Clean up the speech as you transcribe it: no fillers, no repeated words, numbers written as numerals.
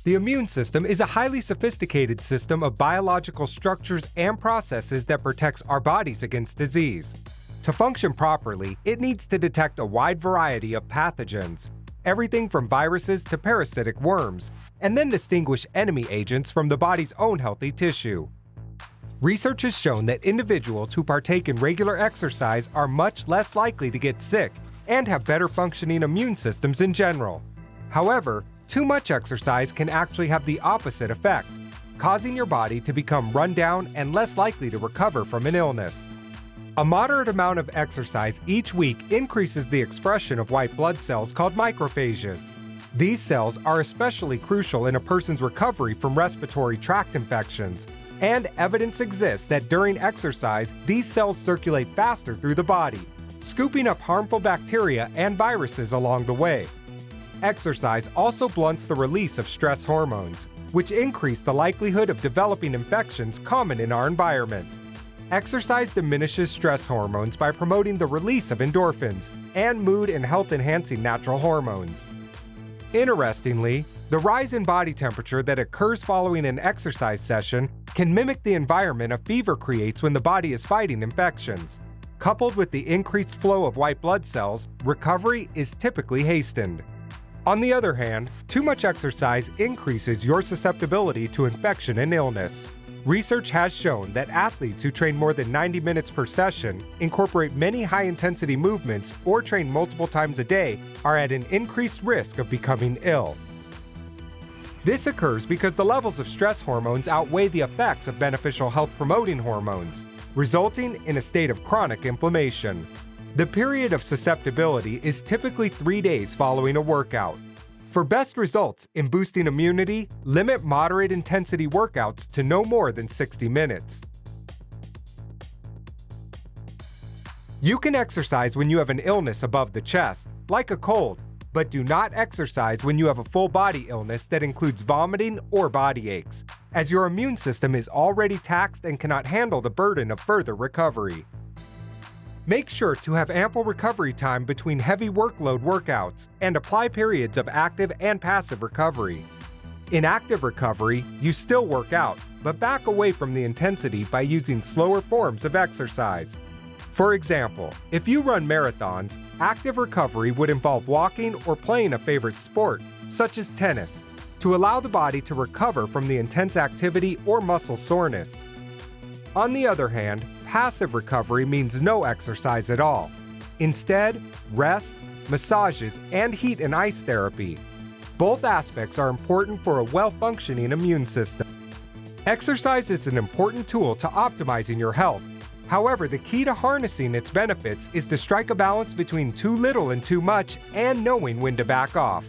The immune system is a highly sophisticated system of biological structures and processes that protects our bodies against disease. To function properly, it needs to detect a wide variety of pathogens, everything from viruses to parasitic worms, and then distinguish enemy agents from the body's own healthy tissue. Research has shown that individuals who partake in regular exercise are much less likely to get sick and have better functioning immune systems in general. However, too much exercise can actually have the opposite effect, causing your body to become run down and less likely to recover from an illness. A moderate amount of exercise each week increases the expression of white blood cells called macrophages. These cells are especially crucial in a person's recovery from respiratory tract infections, and evidence exists that during exercise, these cells circulate faster through the body, scooping up harmful bacteria and viruses along the way. Exercise also blunts the release of stress hormones, which increase the likelihood of developing infections common in our environment. Exercise diminishes stress hormones by promoting the release of endorphins and mood and health-enhancing natural hormones. Interestingly, the rise in body temperature that occurs following an exercise session can mimic the environment a fever creates when the body is fighting infections. Coupled with the increased flow of white blood cells, recovery is typically hastened. On the other hand, too much exercise increases your susceptibility to infection and illness. Research has shown that athletes who train more than 90 minutes per session, incorporate many high-intensity movements, or train multiple times a day are at an increased risk of becoming ill. This occurs because the levels of stress hormones outweigh the effects of beneficial health-promoting hormones, resulting in a state of chronic inflammation. The period of susceptibility is typically 3 days following a workout. For best results in boosting immunity, limit moderate intensity workouts to no more than 60 minutes. You can exercise when you have an illness above the chest, like a cold, but do not exercise when you have a full body illness that includes vomiting or body aches, as your immune system is already taxed and cannot handle the burden of further recovery. Make sure to have ample recovery time between heavy workload workouts and apply periods of active and passive recovery. In active recovery, you still work out, but back away from the intensity by using slower forms of exercise. For example, if you run marathons, active recovery would involve walking or playing a favorite sport, such as tennis, to allow the body to recover from the intense activity or muscle soreness. On the other hand, passive recovery means no exercise at all. Instead, rest, massages, and heat and ice therapy. Both aspects are important for a well-functioning immune system. Exercise is an important tool to optimizing your health. However, the key to harnessing its benefits is to strike a balance between too little and too much and knowing when to back off.